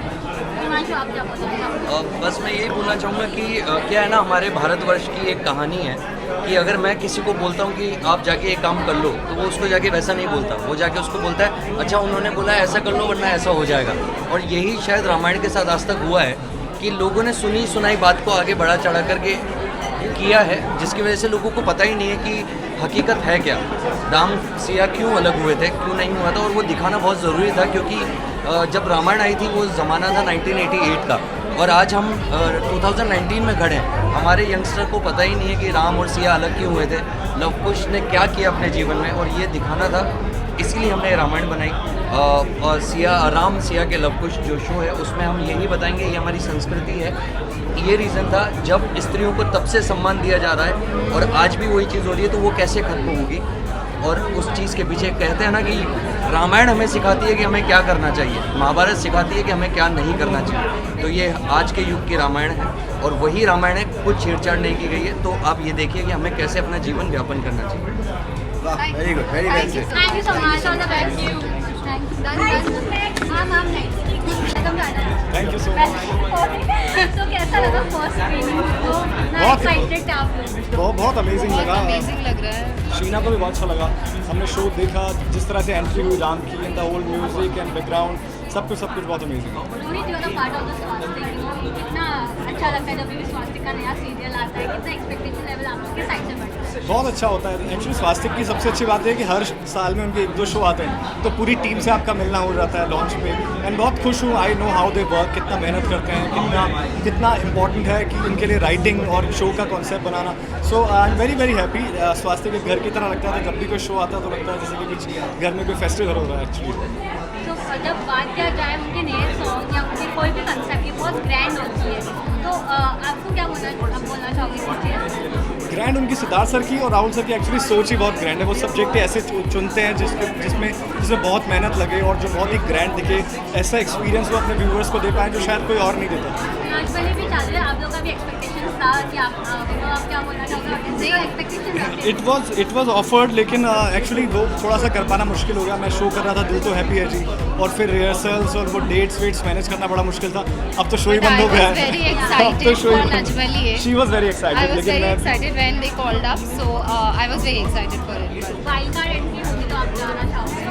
बस मैं यही बोलना चाहूँगा कि क्या है ना, हमारे भारतवर्ष की एक कहानी है कि अगर मैं किसी को बोलता हूँ कि आप जाके एक काम कर लो, तो वो उसको जाके वैसा नहीं बोलता, वो जाके उसको बोलता है अच्छा उन्होंने बोला ऐसा कर लो वरना ऐसा हो जाएगा। और यही शायद रामायण के साथ आज तक हुआ है कि लोगों ने सुनी सुनाई बात को आगे बढ़ा चढ़ा करके किया है, जिसकी वजह से लोगों को पता ही नहीं है कि हकीकत है क्या, राम सिया क्यों अलग हुए थे, क्यों नहीं हुआ था। और वो दिखाना बहुत ज़रूरी था, क्योंकि जब रामायण आई थी वो ज़माना था 1988 का, और आज हम 2019 में खड़े हैं। हमारे यंगस्टर को पता ही नहीं है कि राम और सिया अलग क्यों हुए थे, लव कुश ने क्या किया अपने जीवन में, और ये दिखाना था, इसीलिए हमने रामायण बनाई। और राम सिया के लव कुश जो शो है उसमें हम यही बताएंगे, ये हमारी संस्कृति है। ये रीज़न था जब स्त्रियों को तब से सम्मान दिया जा रहा है और आज भी वही चीज़ हो रही है, तो वो कैसे खत्म होगी। और उस चीज़ के पीछे कहते हैं ना कि रामायण हमें सिखाती है कि हमें क्या करना चाहिए, महाभारत सिखाती है कि हमें क्या नहीं करना चाहिए। तो ये आज के युग की रामायण है, और वही रामायण है, कुछ छेड़छाड़ नहीं की गई है। तो आप ये देखिए कि हमें कैसे अपना जीवन व्यापन करना चाहिए। Very good, very well said. Thank you so much, all the best. Thank you. Thank you so much. तो कैसा लगा फर्स्ट स्क्रीनिंग को? एक्साइटेड थे आप लोग? बहुत अमेजिंग लगा, अमेजिंग लग रहा है। शीना को भी बहुत अच्छा लगा। हमने शो देखा, जिस तरह से एंट्री हुई राम की, and the whole music and background, सब कुछ बहुत अमेजिंग है। Rohit, you are the part of the Swastik, कितना अच्छा लगता है जब भी स्वास्तिक का नया सीरियल आता है, कितना एक्सपेक्टेशन लेवल आपके साइड से बढ़ता है? बहुत अच्छा होता है। एक्चुअली स्वास्तिक की सबसे अच्छी बात है कि हर साल में उनके 1-2 शो आते हैं, तो पूरी टीम से आपका मिलना हो जाता है लॉन्च पे, एंड बहुत खुश हूँ। आई नो हाउ दे वर्क, कितना मेहनत करते हैं, कितना इंपॉर्टेंट है कि उनके लिए राइटिंग और शो का कॉन्सेप्ट बनाना। So I am very very happy. Swastik एक घर की तरह लगता है, जब भी कोई शो आता है तो लगता है जैसे कि कुछ घर में कोई फेस्टिवल हो रहा है एक्चुअली। तो जब बात किया जाए उनके नए सॉन्ग या उनकी कोई भी कंसेप्ट की बहुत ग्रैंड होती है, तो आपको क्या बोलना चाहोगे? ग्रैंड उनकी सिद्धार्थ सर की और राहुल सर की एक्चुअली सोच ही बहुत ग्रैंड है। वो सब्जेक्ट ऐसे चुनते हैं जिसमें बहुत मेहनत लगे और जो बहुत ही ग्रैंड दिखे, ऐसा एक्सपीरियंस वो अपने व्यूअर्स को दे पाए जो शायद कोई और नहीं देता। नाचबली भी चल रहे हैं, आप लोगों का भी एक्सपेक्टेशन था कि आप क्या बोलना चाहोगे? एक्सपेक्टेशन इट वाज ऑफर्ड, लेकिन एक्चुअली वो थोड़ा सा कर पाना मुश्किल हो गया। मैं शो कर रहा था दिल तो हैप्पी है जी, और फिर रिहर्सल्स और वो डेट्स वेट्स मैनेज करना बड़ा मुश्किल था। अब तो शो ही बंद हो गया है। शी वाज वेरी एक्साइटेड, लेकिन मैं excited when they called up, so I was very excited for it. Wild card entry होगी तो आप जाना चाहोगे?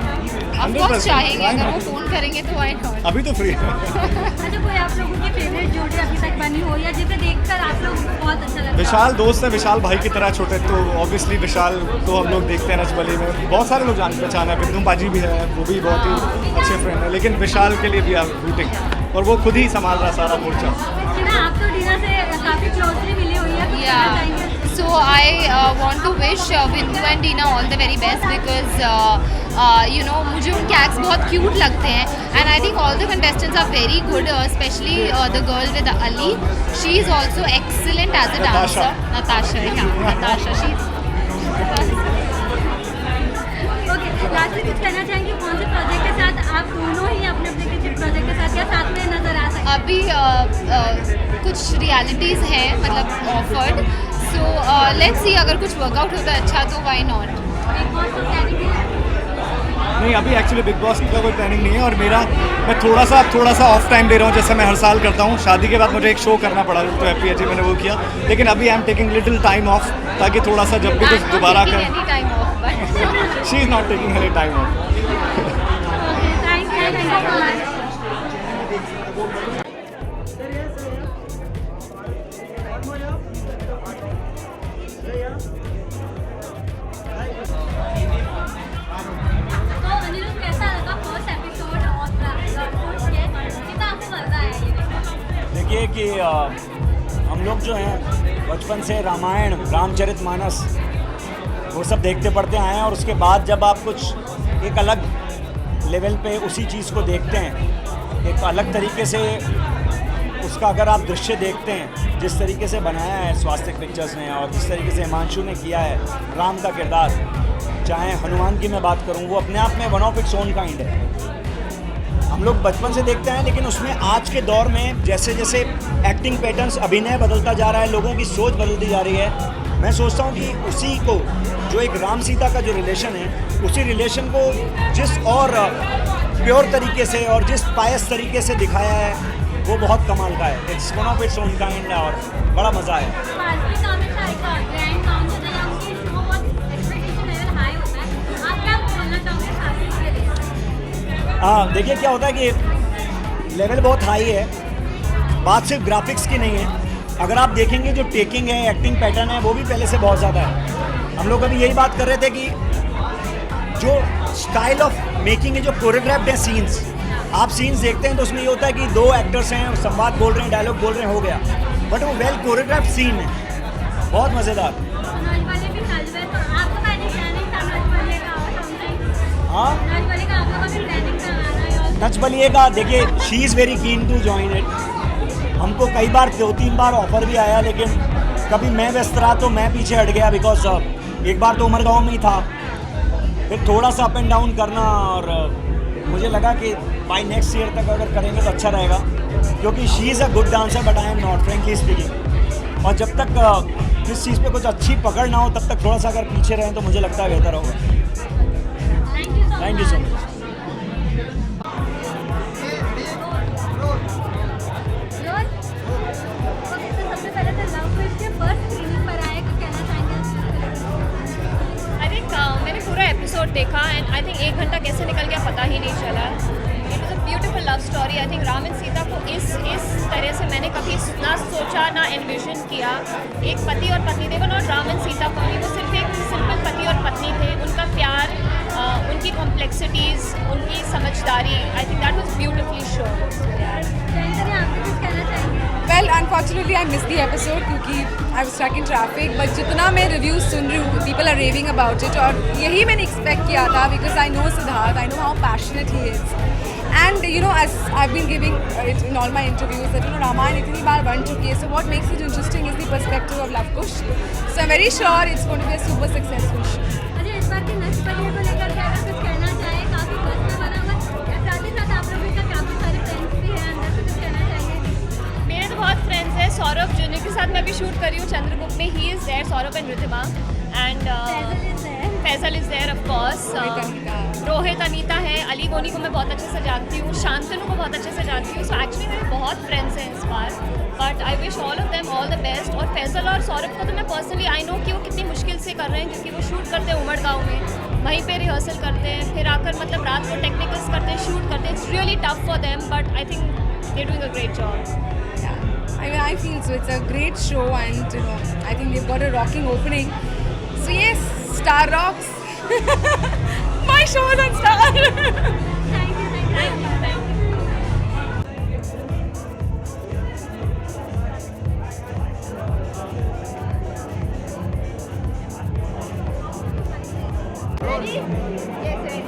Of course चाहेंगे, अगर वो फोन करेंगे तो why not? अभी तो फ्री है। अच्छा, कोई आप लोगों की फेवरेट जोड़ी अभी तक बनी हो या जिसे देखकर आप लोगों को बहुत अच्छा लगता? विशाल दोस्त है, विशाल भाई की तरह छोटे, तो ऑब्वियसली विशाल तो हम लोग देखते हैं नचबली में। बहुत सारे लोग जान पहचान है, बिंदु बाजी भी है, वो भी बहुत ही अच्छे फ्रेंड है, लेकिन विशाल के लिए भी आप रूटिंग, और वो खुद ही संभाल रहा सारा मोर्चा। आप तो डीना से काफ़ी क्लोजली मिली हुई है, So I want to wish Bindu and Dina all the very best because you know मुझे उनके acts बहुत cute लगते हैं, and I think all the contestants are very good, especially the girl with Ali. She is also excellent as a dancer. Natasha, yeah, Natasha. She's कुछ realities हैं मतलब offered, so let's see अगर कुछ workout होता है अच्छा तो why not. नहीं, अभी एक्चुअली बिग बॉस का कोई प्लानिंग नहीं है और मैं थोड़ा सा ऑफ टाइम ले रहा हूँ, जैसे मैं हर साल करता हूँ। शादी के बाद मुझे एक शो करना पड़ा तो FPHG मैंने वो किया, लेकिन अभी I am taking little time of ताकि थोड़ा सा जब भी कुछ दोबारा कर she is not taking any time of. देखिए कि हम लोग जो हैं बचपन से रामायण, रामचरितमानस वो सब देखते पढ़ते आए हैं, और उसके बाद जब आप कुछ एक अलग लेवल पे उसी चीज़ को देखते हैं, एक अलग तरीके से उसका अगर आप दृश्य देखते हैं, जिस तरीके से बनाया है स्वास्तिक पिक्चर्स ने और जिस तरीके से हिमांशु ने किया है राम का किरदार, चाहे हनुमान की मैं बात करूं, वो अपने आप में one of its own kind है। हम लोग बचपन से देखते हैं, लेकिन उसमें आज के दौर में जैसे जैसे एक्टिंग पैटर्न्स, अभिनय बदलता जा रहा है, लोगों की सोच बदलती जा रही है। मैं सोचता हूँ कि उसी को जो एक राम सीता का जो रिलेशन है, उसी रिलेशन को जिस और प्योर तरीके से और जिस पायस तरीके से दिखाया है वो बहुत कमाल का है। It's one of its own kind है और बड़ा मज़ा है। हाँ, देखिए क्या होता है कि लेवल बहुत हाई है, बात सिर्फ ग्राफिक्स की नहीं है। अगर आप देखेंगे जो टेकिंग है, एक्टिंग पैटर्न है, वो भी पहले से बहुत ज़्यादा है। हम लोग अभी यही बात कर रहे थे कि जो स्टाइल ऑफ मेकिंग है, जो कोरियोग्राफ्ड है सीन्स, आप सीन्स देखते हैं तो उसमें ये होता है कि दो एक्टर्स हैं, संवाद बोल रहे हैं, डायलॉग बोल रहे हैं, हो गया, बट वो वेल कोरियोग्राफ्ड सीन है, बहुत मज़ेदार। हाँ, नच बलिएगा, देखिए she is very keen to join it. हमको कई बार 2-3 बार ऑफर भी आया, लेकिन कभी मैं व्यस्त रहा तो मैं पीछे हट गया, बिकॉज एक बार तो उमरगांव में ही था, फिर थोड़ा सा अप एंड डाउन करना, और मुझे लगा कि बाय नेक्स्ट ईयर तक अगर करेंगे तो अच्छा रहेगा, क्योंकि she is a good dancer but I am not, frankly speaking. और जब तक किस चीज़ पे कुछ अच्छी पकड़ ना हो तब तक थोड़ा सा अगर पीछे रहें तो मुझे लगता है बेहतर होगा। Thank you so much. मैंने पूरा एपिसोड देखा एंड आई थिंक 1 घंटा कैसे निकल गया पता ही नहीं चला। It was a beautiful love story. I think Ram and Sita को इस तरह से मैंने कभी ना सोचा ना एनविजन किया। एक पति और पत्नी, देखो नॉट राम एंड सीता को, वो सिर्फ एक सिंपल पति और पत्नी थे। उनका प्यार, उनकी कॉम्प्लेक्सिटीज़, उनकी समझदारी, I think that was beautifully show. Well unfortunately I miss the episode क्योंकि I was stuck in traffic, but जितना मैं रिव्यूज़ सुन रही हूँ, people are raving about it, और यही मैंने एक्सपेक्ट किया था, because I know Siddharth, I know how passionate he is, and you know as I been giving it in all my interviews that you know Ramayan इतनी बार बन चुकी है, so what makes it interesting is the perspective of Luv Kush, so I am very sure it's going to be a super successful show. अच्छा, इस बार की नच बलिए को लेकर क्या कुछ कहना चाहे? काफ़ी बस बना हुआ, साथ ही साथ आप लोगों का काफ़ी सारे फ्रेंड्स भी हैं अंदर, से कुछ कहना चाहेंगे? मेरे तो बहुत फ्रेंड्स हैं। सौरभ जूनियर के साथ मैं भी शूट कर रही हूँ चंद्रगुप्त में, he is there, Saurabh and Ridhima, and Faisal is there of course, Rohit, Anita है, अली गोनी को मैं बहुत अच्छे से जानती हूँ, शांतनु को बहुत अच्छे से जानती हूँ। सो एक्चुअली मेरे बहुत फ्रेंड्स हैं इस बार, but I wish all of them all the best. और फैजल और सौरभ को तो मैं पर्सनली आई नो कि वो कितनी मुश्किल से कर रहे हैं, क्योंकि वो शूट करते हैं उमरगांव में, वहीं पे रिहर्सल करते हैं, फिर आकर मतलब रात को टेक्निकल्स करते हैं, शूट करते हैं। It's really tough for them, but I think they are doing a great job. I mean, I feel so. It's a great show, and you know, I think they've got a rocking opening. So yes, Star rocks. My show is on Star. Thank you, thank you, thank you. Ready? Yes, ready.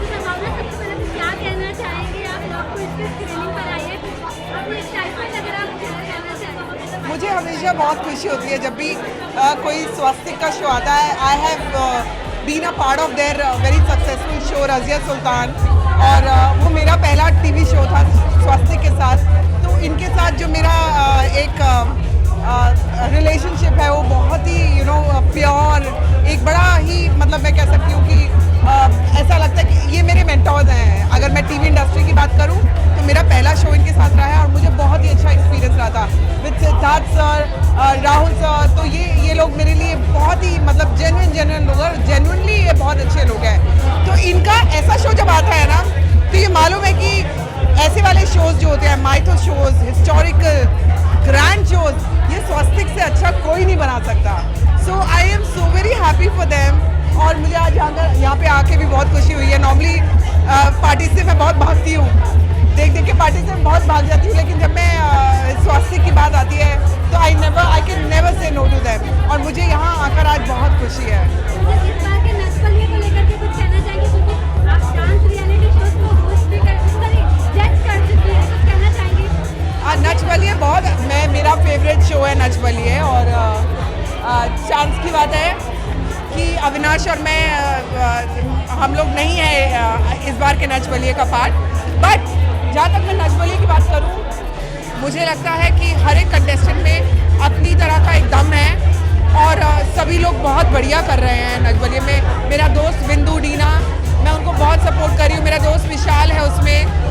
संभावना, सबसे पहले तो क्या कहना चाहेंगे आप? आपको इसकी स्क्रीनिंग पर आई है, आपको एक्साइटमेंट लग रहा है, आप क्या कहना चाहेंगे? मुझे हमेशा बहुत खुशी होती है जब भी कोई स्वास्तिक का शो आता है। I have been a part of their very successful show Razia Sultan, और वो मेरा पहला टीवी शो था स्वास्तिक के साथ, तो इनके साथ जो मेरा एक रिलेशनशिप है वो बहुत ही प्योर, एक बड़ा ही मतलब मैं कह सकती हूँ कि ऐसा लगता है कि ये मेरे मेंटोर्स हैं। अगर मैं टीवी इंडस्ट्री की बात करूँ तो मेरा पहला शो इनके साथ रहा है और मुझे बहुत ही अच्छा एक्सपीरियंस रहा था with Siddharth sir, Rahul sir. तो ये लोग मेरे लिए बहुत ही मतलब जेन्युइन लोग और जेन्युइनली ये बहुत अच्छे लोग हैं। तो इनका ऐसा शो जब आता है ना तो ये मालूम है कि ऐसे वाले शोज़ जो होते हैं, mytho shows, historical grand shows, ये स्वास्तिक से अच्छा कोई नहीं बना सकता। So I am so very happy for them. और मुझे आज यहाँ पे आके भी बहुत खुशी हुई है। नॉर्मली पार्टी से मैं बहुत भागती हूँ, देख के पार्टी से मैं बहुत भाग जाती हूँ, लेकिन जब मैं स्वास्तिक की बात आती है तो I can never say no to them. और मुझे यहाँ आकर आज बहुत खुशी है। इस बार के नच बलिए को लेकर के कुछ कहना चाहेंगे, क्योंकि आप डांस रियलिटी शोज को होस्ट भी जज कर चुकी है, कुछ कहना चाहेंगे? नच बलिए बहुत मेरा फेवरेट शो है नच बलिए। और चांस की बात है कि अविनाश और मैं हम लोग नहीं है इस बार के नच बलिए का पार्ट। बट जहाँ तक मैं नच बलिए की बात करूँ, मुझे लगता है कि हर एक कंटेस्टेंट में अपनी तरह का एक दम है और सभी लोग बहुत बढ़िया कर रहे हैं नच बलिए में। मेरा दोस्त बिंदु डीना, मैं उनको बहुत सपोर्ट कर रही हूँ। मेरा दोस्त विशाल है उसमें,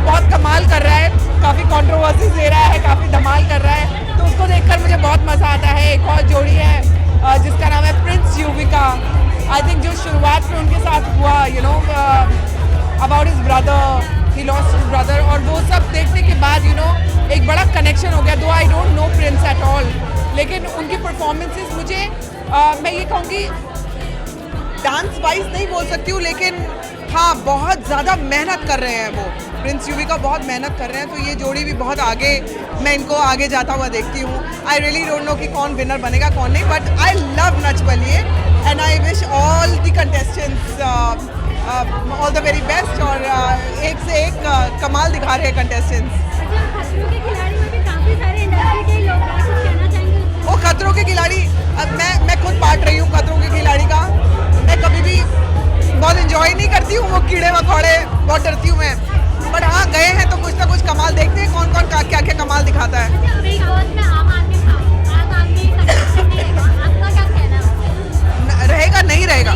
बहुत कमाल कर रहा है, काफ़ी कंट्रोवर्सीज दे रहा है, काफ़ी धमाल कर रहा है, तो उसको देखकर मुझे बहुत मज़ा आता है। एक और जोड़ी है जिसका नाम है प्रिंस युविका। आई थिंक जो शुरुआत में उनके साथ हुआ about his brother, he lost his brother, और वो सब देखने के बाद एक बड़ा कनेक्शन हो गया। दो I don't know Prince at all, लेकिन उनकी परफॉर्मेंसेस मुझे मैं ये कहूँगी डांस वाइज नहीं बोल सकती हूँ, लेकिन हाँ बहुत ज़्यादा मेहनत कर रहे हैं वो। प्रिंस युविका बहुत मेहनत कर रहे हैं, तो ये जोड़ी भी बहुत आगे, मैं इनको आगे जाता हुआ देखती हूँ। आई रियली डोंट नो कि कौन विनर बनेगा कौन नहीं, but I love Nach Baliye and I wish all the contestants all the very best. और एक से एक कमाल दिखा रहे हैं कंटेस्टेंट्स। खतरों के खिलाड़ी में भी काफी सारे इंडस्ट्री के लोग हैं, कुछ कहना चाहेंगे? वो खतरों के खिलाड़ी, मैं खुद पार्ट रही हूँ खतरों के खिलाड़ी का। मैं कभी भी बहुत इंजॉय नहीं करती हूँ, वो कीड़े मकोड़े बहुत डरती हूँ मैं। बट हाँ गए हैं तो कुछ ना कुछ कमाल देखते हैं, कौन कौन क्या क्या कमाल दिखाता है। रहेगा नहीं रहेगा,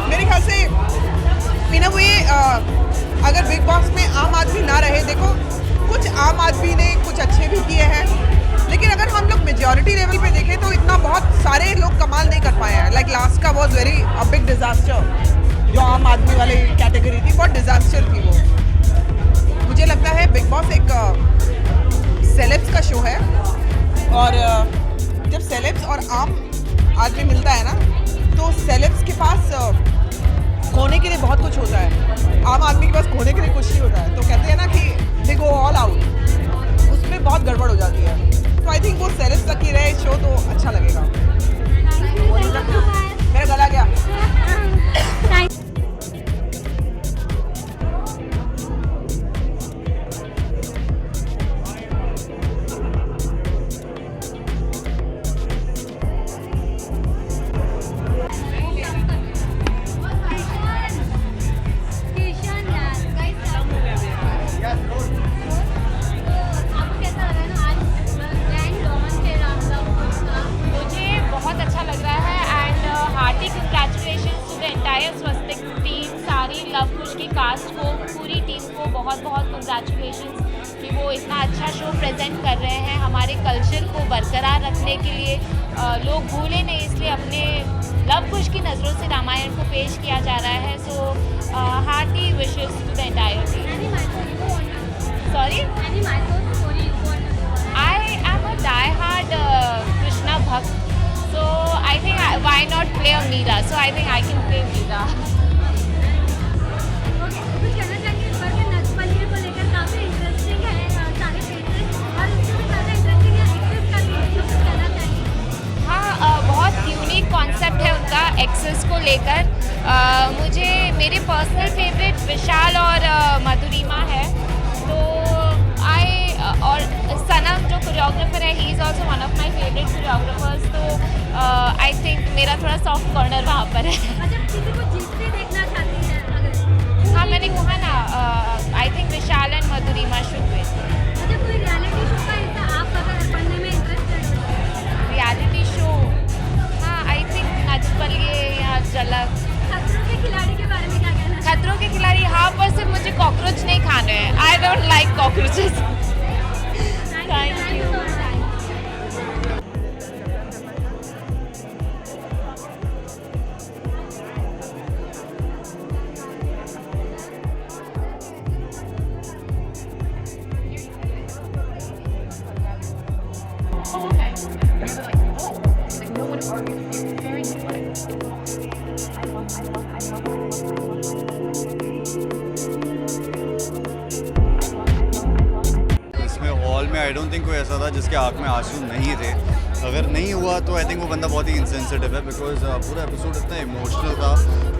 मेरे ख्याल से इन अ वे अगर बिग बॉस में आम आदमी ना रहे, देखो कुछ आम आदमी ने कुछ अच्छे भी किए हैं, लेकिन अगर हम लोग मेजॉरिटी लेवल पे देखें तो इतना बहुत सारे लोग कमाल नहीं कर पाए हैं। लाइक लास्ट का was very a big disaster, जो आम आदमी वाली कैटेगरी थी, बहुत डिजास्टर थी वो। मुझे लगता है बिग बॉस एक सेलेब्स का शो है, और जब सेलेब्स और आम आदमी मिलता है ना, तो सेलेब्स के पास खोने के लिए बहुत कुछ होता है, आम आदमी के पास खोने के लिए कुछ नहीं होता है। तो कहते हैं ना कि दे गो ऑल आउट, उसमें बहुत गड़बड़ हो जाती है। तो आई थिंक वो सेलेब्स तक ही रहे शो तो अच्छा लगेगा। मेरा गला गया। बहुत बहुत कंग्रेचुलेशंस कि वो इतना अच्छा शो प्रेजेंट कर रहे हैं। हमारे कल्चर को बरकरार रखने के लिए लोग भूले नहीं, इसलिए अपने लव कुश की नज़रों से रामायण को पेश किया जा रहा है। So hearty wishes to the entire team. Sorry, I am a die hard Krishna bhakt, so I think why not play a Meera, so I think I can play Meera. Concept है उनका एक्सेस को लेकर। मुझे मेरे पर्सनल फेवरेट विशाल और मधुरिमा है, तो और सनम जो कोरियोग्राफर है, he is also one of my favourite choreographers. तो आई थिंक मेरा थोड़ा सॉफ्ट कॉर्नर वहाँ पर है। अच्छा, किसी को जीतते देखना चाहती हैं अगर? हाँ, मैंने कहा ना, I think Vishal and Madhurima should win. अच्छा, कोई रियलिटी शो का हिस्सा आप अगर बनने में इंटरेस्टेड हो? रियलिटी शो, हाँ, आई थिंक नच बलिए या झलक। खतरों के खिलाड़ी के बारे में क्या कहना है? खतरों के खिलाड़ी, हाँ, पर सिर्फ मुझे कॉकरोच नहीं खाने हैं। I don't like cockroaches. Thank you. इसमें हॉल में आई डोंट थिंक कोई ऐसा था जिसके आँख में आंसू नहीं थे। अगर नहीं हुआ तो आई थिंक वो बंदा बहुत ही इंसेंसिटिव है, बिकॉज पूरा एपिसोड इतना इमोशनल था।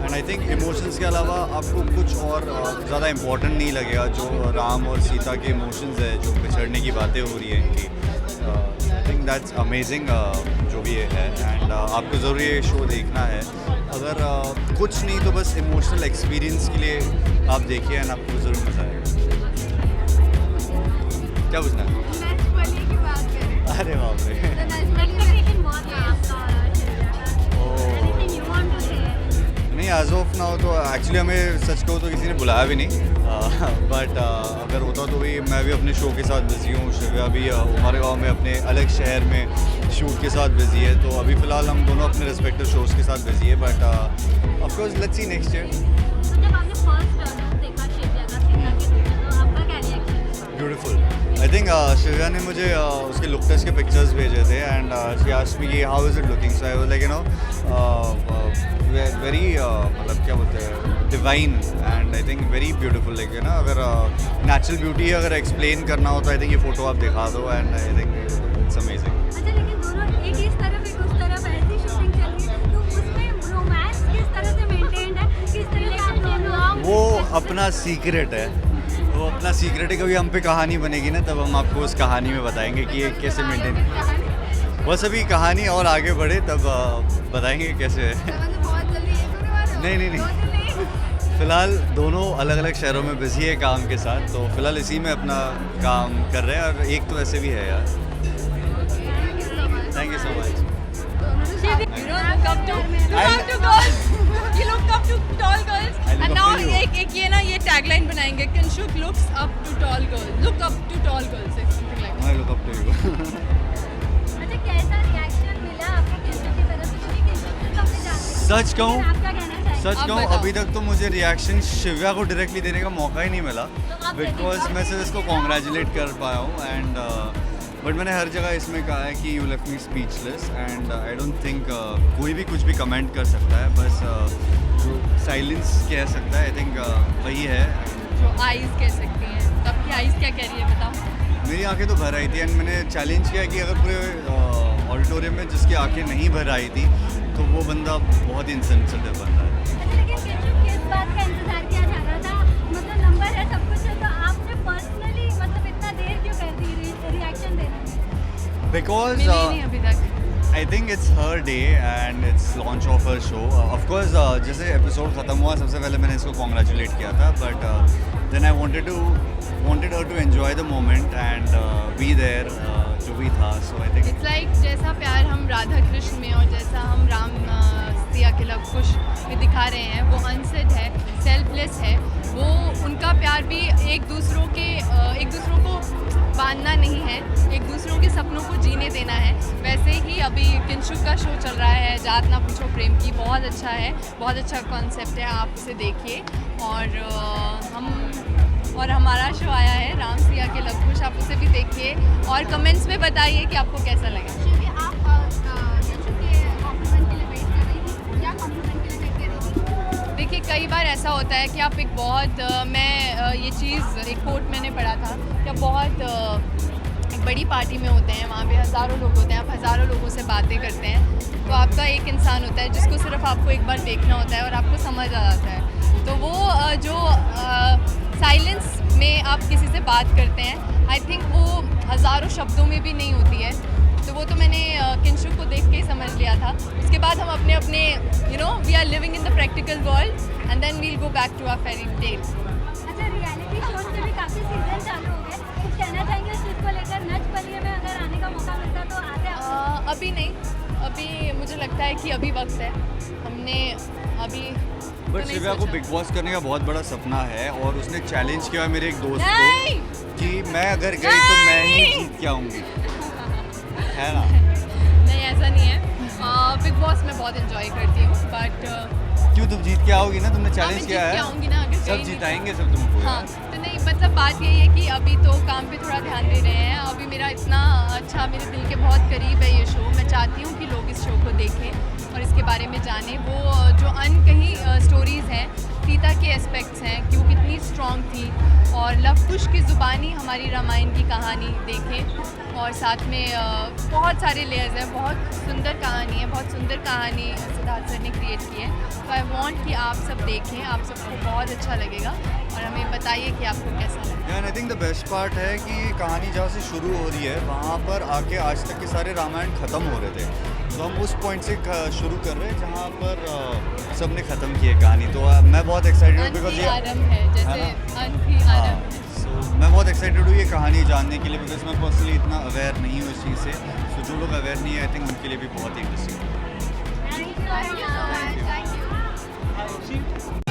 एंड आई थिंक इमोशंस के अलावा आपको कुछ और ज़्यादा इम्पोर्टेंट नहीं लगेगा। जो राम और सीता के इमोशंस है, जो बिछड़ने की बातें हो रही है इनकी, आई थिंक दैट्स अमेजिंग जो भी ये है। एंड आपको ज़रूर ये शो देखना है। अगर कुछ नहीं तो बस इमोशनल एक्सपीरियंस के लिए आप देखिए एंड आपको ज़रूर मज़ा आएगा। क्या पूछना है? अरे बाप रे। नहीं, एज ऑफ नाउ तो एक्चुअली हमें सच कहो तो किसी ने बुलाया भी नहीं, बट अगर होता तो भी मैं भी अपने शो के साथ बिज़ी हूँ। शिव्या भी हमारे गांव में अपने अलग शहर में शूट के साथ बिज़ी है। तो अभी फ़िलहाल हम दोनों अपने रिस्पेक्टिव शोज़ के साथ बिज़ी है, but of course let's see next year. Beautiful. I think शिव्या ने मुझे उसके लुक टेस्ट के पिक्चर्स भेजे थे एंड शी आस्क्ड मी कि how is it looking, so I was like you know very मतलब क्या बोलते हैं, divine and I think very beautiful. Like you ना, अगर नेचुरल ब्यूटी अगर एक्सप्लेन करना हो तो आई थिंक ये फ़ोटो आप दिखा दो and I think it's amazing. अच्छा, लेकिन दोनों एक इस तरफ एक उस तरफ ऐसी शूटिंग चल रही है, तो उसमें रोमांस किस तरह से मेंटेन्ड है? किस तरह से आप दोनों? वो अपना सीक्रेट है, वो अपना सीक्रेट है। कभी हम पे कहानी बनेगी ना, तब हम आपको उस कहानी में बताएंगे कि ये कैसे मेंटेन। बस अभी कहानी और आगे बढ़े तब बताएंगे कैसे है। नहीं, फ़िलहाल दोनों अलग अलग शहरों में बिजी है काम के साथ, तो फ़िलहाल इसी में अपना काम कर रहे हैं। और एक तो ऐसे भी है यार। Thank you so much. एक ये ना, ये टैगलाइन बनाएंगे, Kinshuk looks up to tall girls, look up to tall girls, something like that. I look up to you. अच्छा, कैसा रिएक्शन मिला आपको किंशुक की तरफ से? क्योंकि किंशुक को हमने जानते हैं। सच कहूँ, आपका कहना चाहिए? सच कहूँ, अभी तक तो मुझे रिएक्शन शिव्या को डायरेक्टली देने का मौका ही नहीं मिला, बिकॉज मैं सिर्फ इसको कॉन्ग्रेचुलेट कर पाया हूँ। एंड बट मैंने हर जगह इसमें कहा है कि you left me speechless and I don't think कोई भी कुछ भी कमेंट कर सकता है, बस जो साइलेंस कह सकता है आई थिंक वही है। जो आईज कह सकती हैं, तब की आईज क्या कह रही है बताओ? मेरी आंखें तो भर आई थी एंड मैंने चैलेंज किया कि अगर पूरे ऑडिटोरियम में जिसकी आंखें नहीं भर आई थी तो वो बंदा बहुत ही इंसेंसिटिव बंदा है। लेकिन किस बात का इंतजार किया जा रहा था? मतलब नंबर है, सब कुछ है, तो आपने पर्सनली मतलब इतना देर क्यों कर दी रिएक्शन देने में? बिकॉज अभी तक I think it's her day and it's launch of her show. Of course जैसे एपिसोड ख़त्म हुआ सबसे पहले मैंने इसको कॉन्ग्रेचुलेट किया था, but then I wanted her to enjoy the moment and be there जो भी था। So I think it's like जैसा प्यार हम राधा कृष्ण में और जैसा हम राम सिया के लव कुश में दिखा रहे हैं, वो अनसेड है, सेल्फलेस है। वो उनका प्यार भी एक दूसरों को बांधना नहीं है, एक दूसरों के सपनों को जीने देना है। वैसे ही अभी किंशुक का शो चल रहा है, जात ना पूछो प्रेम की, बहुत अच्छा है, बहुत अच्छा कॉन्सेप्ट है, आप उसे देखिए। और हमारा शो आया है राम सिया के लव कुश, आप उसे भी देखिए और कमेंट्स में बताइए कि आपको कैसा लगा। देखिए, कई बार ऐसा होता है कि आप एक बहुत ये चीज़ एक कोट मैंने पढ़ा था कि आप बहुत एक बड़ी पार्टी में होते हैं, वहाँ पे हज़ारों लोग होते हैं, आप हज़ारों लोगों से बातें करते हैं, तो आपका एक इंसान होता है जिसको सिर्फ आपको एक बार देखना होता है और आपको समझ आ जाता है। तो वो जो साइलेंस में आप किसी से बात करते हैं, आई थिंक वो हज़ारों शब्दों में भी नहीं होती है। तो वो तो मैंने किंशु को देख के ही समझ लिया था। उसके बाद हम अपने अपने we are living in the practical world and then we'll go back to our fairy tale. अच्छा, रियलिटी शोज के भी काफ़ी सीजन चालू हो गए, कुछ कहना चाहेंगे इस चीज़ को लेकर? नच बलिए में अगर आने का मौका मिलता तो आते आप? अभी नहीं, अभी मुझे लगता है कि अभी वक्त है, हमने अभी बट शिव्या को बिग बॉस करने का बहुत बड़ा सपना है और उसने चैलेंज किया मेरे एक दोस्त को कि मैं अगर गई तो मैं ही जीत के आऊँगी, है ना? नहीं, ऐसा नहीं है। बिग बॉस मैं बहुत एंजॉय करती हूँ, बट क्यों तुम जीत के आओगी ना, तुमने चैलेंज किया है। आऊँगी ना, अगर सब जिताएंगे सब तुमको। हाँ, तो नहीं, मतलब बात यही है कि अभी तो काम पे थोड़ा ध्यान दे रहे हैं। अभी मेरा इतना अच्छा, मेरे दिल के बहुत करीब है ये शो। मैं चाहती हूँ कि लोग इस शो को देखें और इसके बारे में जानें। वो जो अनकही स्टोरीज़ हैं, सीता के एस्पेक्ट्स हैं कि वो कितनी स्ट्रॉन्ग थी, और लव कुश की ज़ुबानी हमारी रामायण की कहानी देखें। और साथ में बहुत सारे लेयर्स हैं, बहुत सुंदर कहानी है, बहुत सुंदर कहानी सिद्धार्थ सर ने क्रिएट की है। तो आई वांट कि आप सब देखें, आप सबको बहुत अच्छा लगेगा और हमें बताइए कि आपको कैसा लगा। And I think the best part है कि कहानी जहाँ से शुरू हो रही है वहाँ पर आके आज तक के सारे रामायण ख़त्म हो रहे थे, तो हम उस पॉइंट से शुरू कर रहे हैं जहाँ पर सब ने ख़त्म की है कहानी। तो मैं बहुत एक्साइटेड हूँ बिकॉज ये आरंभ है, जैसे अंत ही आरंभ है। मैं बहुत एक्साइटेड हूँ ये कहानी जानने के लिए, बिकॉज मैं पर्सनली इतना अवेयर नहीं हूँ इस चीज़ से। तो जो लोग अवेयर नहीं है, आई थिंक उनके लिए भी बहुत ही इंटरेस्टिंग है। Thank you so much.